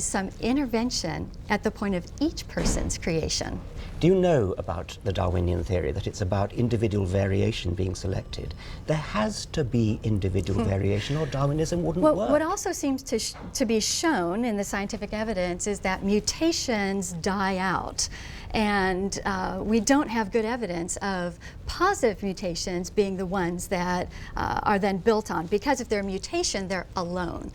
Some intervention at the point of each person's creation. Do you know about the Darwinian theory that it's about individual variation being selected? There has to be individual variation or Darwinism wouldn't work. What also seems to be shown in the scientific evidence is that mutations die out. And we don't have good evidence of positive mutations being the ones that are then built on, because if they're a mutation, they're alone.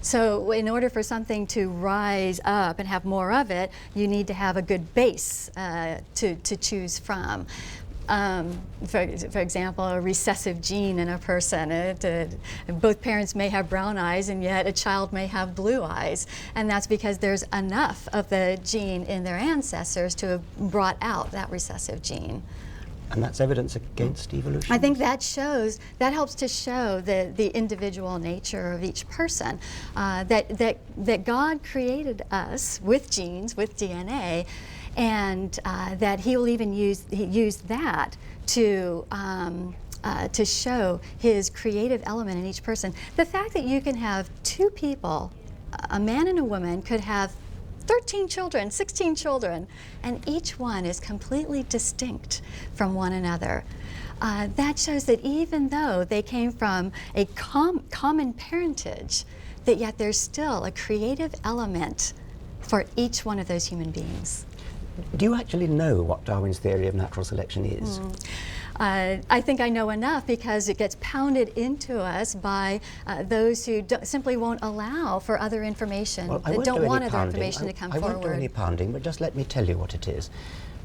So in order for something to rise up and have more of it, you need to have a good base to choose from. For example, a recessive gene in a person. Both parents may have brown eyes, and yet a child may have blue eyes. And that's because there's enough of the gene in their ancestors to have brought out that recessive gene. And that's evidence against evolution? I think that helps to show the individual nature of each person. That God created us with genes, with DNA, and that He will even use that to show His creative element in each person. The fact that you can have two people, a man and a woman, could have 13 children, 16 children, and each one is completely distinct from one another. That shows that even though they came from a common parentage, that yet there's still a creative element for each one of those human beings. Do you actually know what Darwin's theory of natural selection is? I think I know enough because it gets pounded into us by those who simply won't allow for other information, that don't want other information to come forward. I won't do any pounding, but just let me tell you what it is.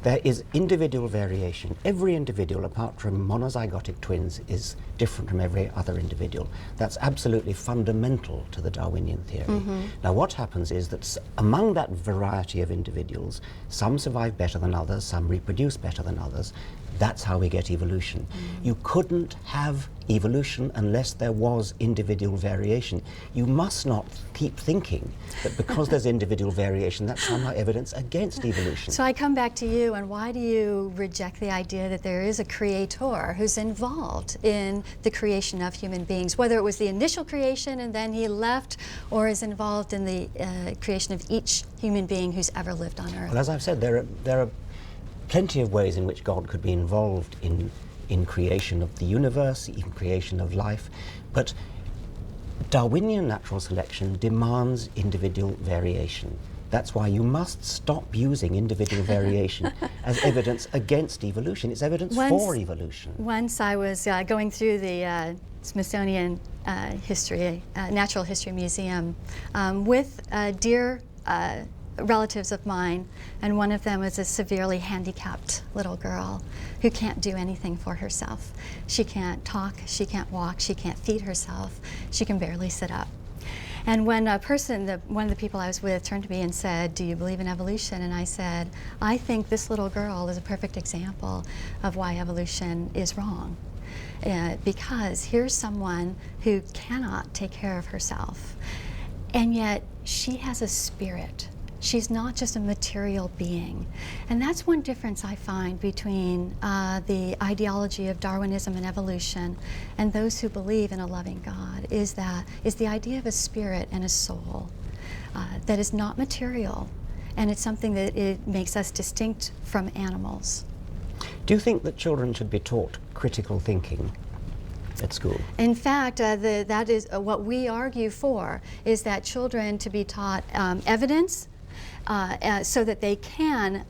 There is individual variation. Every individual, apart from monozygotic twins, is different from every other individual. That's absolutely fundamental to the Darwinian theory. Now, what happens is that among that variety of individuals, some survive better than others, some reproduce better than others. That's how we get evolution. You couldn't have evolution unless there was individual variation. You must not keep thinking that because there's individual variation, that's somehow evidence against evolution. So I come back to you, and why do you reject the idea that there is a creator who's involved in the creation of human beings, whether it was the initial creation and then he left, or is involved in the creation of each human being who's ever lived on Earth? Well, as I've said, there are plenty of ways in which God could be involved in creation of the universe, even creation of life, but Darwinian natural selection demands individual variation. That's why you must stop using individual variation as evidence against evolution. It's evidence for evolution. Once I was going through the Smithsonian Natural History Museum with dear relatives of mine, and one of them was a severely handicapped little girl who can't do anything for herself. She can't talk, she can't walk, she can't feed herself, she can barely sit up. And when one of the people I was with turned to me and said, "Do you believe in evolution?" And I said, "I think this little girl is a perfect example of why evolution is wrong. Because here's someone who cannot take care of herself, and yet she has a spirit. She's not just a material being." And that's one difference I find between the ideology of Darwinism and evolution and those who believe in a loving God, is the idea of a spirit and a soul that is not material, and it's something that it makes us distinct from animals. Do you think that children should be taught critical thinking at school? In fact, that is what we argue for, is that children to be taught evidence, so that they can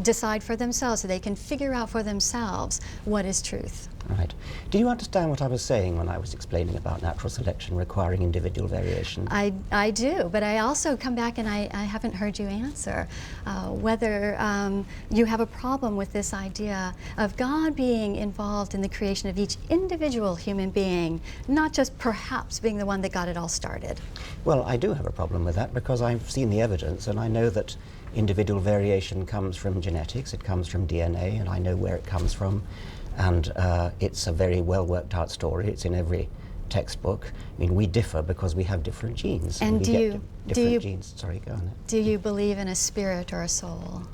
decide for themselves, so they can figure out for themselves what is truth. Right. Do you understand what I was saying when I was explaining about natural selection requiring individual variation? I do, but I also come back and I haven't heard you answer whether you have a problem with this idea of God being involved in the creation of each individual human being, not just perhaps being the one that got it all started. Well, I do have a problem with that because I've seen the evidence, and I know that individual variation comes from genetics, it comes from DNA, and I know where it comes from. And it's a very well worked out story. It's in every textbook. I mean, we differ because we have different genes. And do you genes. Sorry, go on. Do you believe in a spirit or a soul?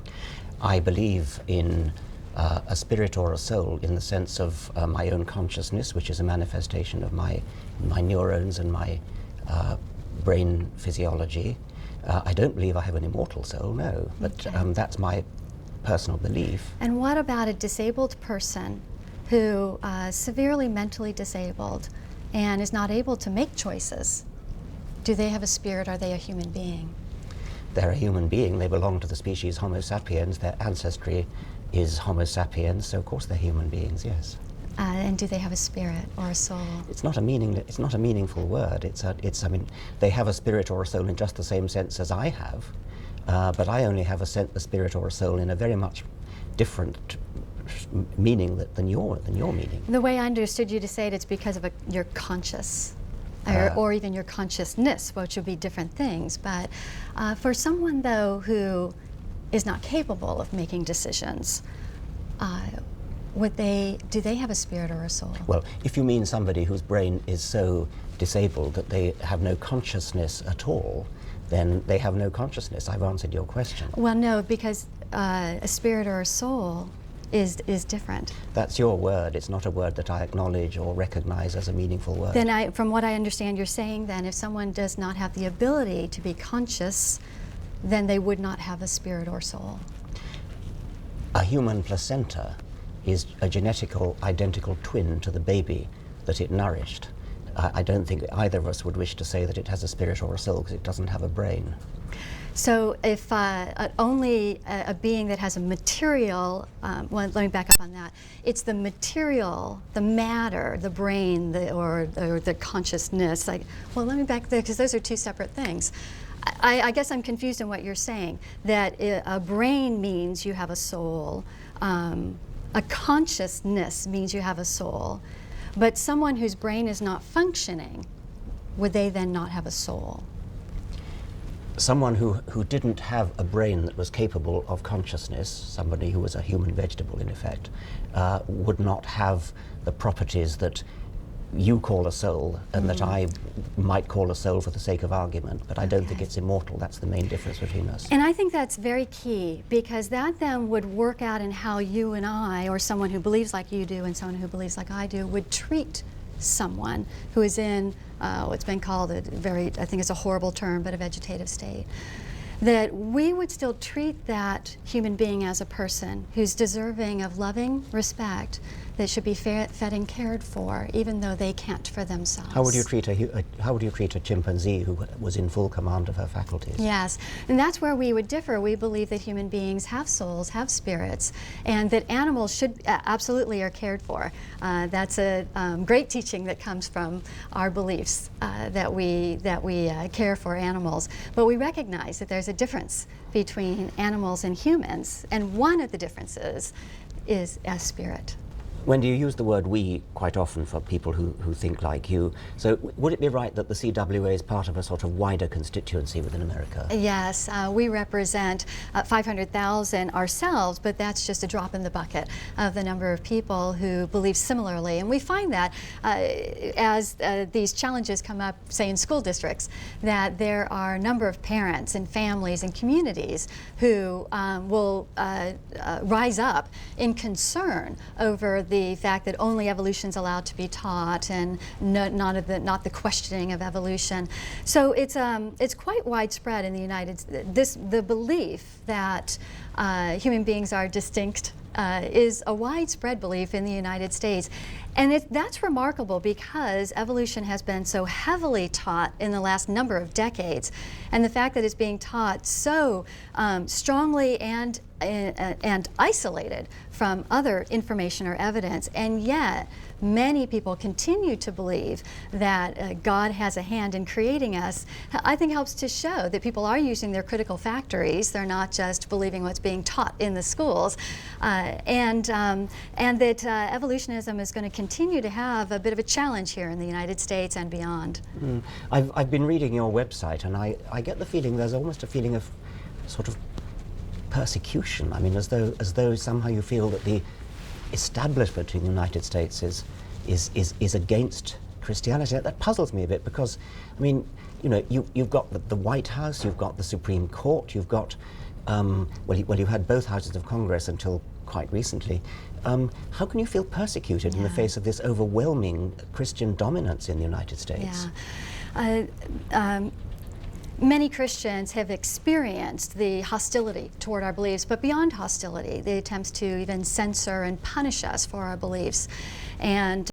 I believe in a spirit or a soul in the sense of my own consciousness, which is a manifestation of my neurons and my brain physiology. I don't believe I have an immortal soul, no, but that's my personal belief. And what about a disabled person who severely mentally disabled and is not able to make choices? Do they have a spirit? Are they a human being? They're a human being. They belong to the species Homo sapiens. Their ancestry is Homo sapiens, so of course they're human beings, yes. And do they have a spirit or a soul? It's not a meaningful word. I mean, they have a spirit or a soul in just the same sense as I have, but I only have a spirit or a soul in a very much different meaning than your meaning. The way I understood you to say it, it's because of your conscious, or even your consciousness, which would be different things. But for someone, though, who is not capable of making decisions, do they have a spirit or a soul? Well, if you mean somebody whose brain is so disabled that they have no consciousness at all, then they have no consciousness. I've answered your question. Well, no, because a spirit or a soul is different. That's your word. It's not a word that I acknowledge or recognize as a meaningful word. Then from what I understand you're saying, then if someone does not have the ability to be conscious, then they would not have a spirit or soul. A human placenta is a identical twin to the baby that it nourished. I don't think either of us would wish to say that it has a spirit or a soul because it doesn't have a brain. So if only a being that has a material, well, let me back up on that. It's the material, the matter, the brain, or the consciousness. Like, well, let me back there, because those are two separate things. I guess I'm confused in what you're saying, that a brain means you have a soul. A consciousness means you have a soul. But someone whose brain is not functioning, would they then not have a soul? Someone who didn't have a brain that was capable of consciousness, somebody who was a human vegetable in effect, would not have the properties that you call a soul and that I might call a soul for the sake of argument, but I don't think it's immortal. That's the main difference between us. And I think that's very key, because that then would work out in how you and I, or someone who believes like you do and someone who believes like I do, would treat someone who is in what's been called I think it's a horrible term, but a vegetative state. That we would still treat that human being as a person who's deserving of loving respect, that should be fed and cared for, even though they can't for themselves. How would you treat a chimpanzee who was in full command of her faculties? Yes, and that's where we would differ. We believe that human beings have souls, have spirits, and that animals should absolutely are cared for. That's a great teaching that comes from our beliefs that we care for animals. But we recognize that there's a difference between animals and humans, and one of the differences is a spirit. Wendy, you use the word "we" quite often for people who think like you. So would it be right that the CWA is part of a sort of wider constituency within America? Yes, we represent 500,000 ourselves, but that's just a drop in the bucket of the number of people who believe similarly. And we find that as these challenges come up, say in school districts, that there are a number of parents and families and communities who will rise up in concern over the fact that only evolution is allowed to be taught, and not the questioning of evolution. So it's quite widespread in the United States. The belief that human beings are distinct is a widespread belief in the United States. And that's remarkable, because evolution has been so heavily taught in the last number of decades. And the fact that it's being taught so strongly and isolated from other information or evidence, and yet many people continue to believe that God has a hand in creating us, I think helps to show that people are using their critical faculties. They're not just believing what's being taught in the schools, and that evolutionism is going to continue to have a bit of a challenge here in the United States and beyond. I've been reading your website, and I get the feeling there's almost a feeling of sort of persecution. I mean, as though somehow you feel that the establishment in the United States is against Christianity. That puzzles me a bit, because, I mean, you know, you've got the White House, you've got the Supreme Court, you've got, well, you had both houses of Congress until quite recently. How can you feel persecuted in the face of this overwhelming Christian dominance in the United States? many Christians have experienced the hostility toward our beliefs, but beyond hostility, the attempts to even censor and punish us for our beliefs. And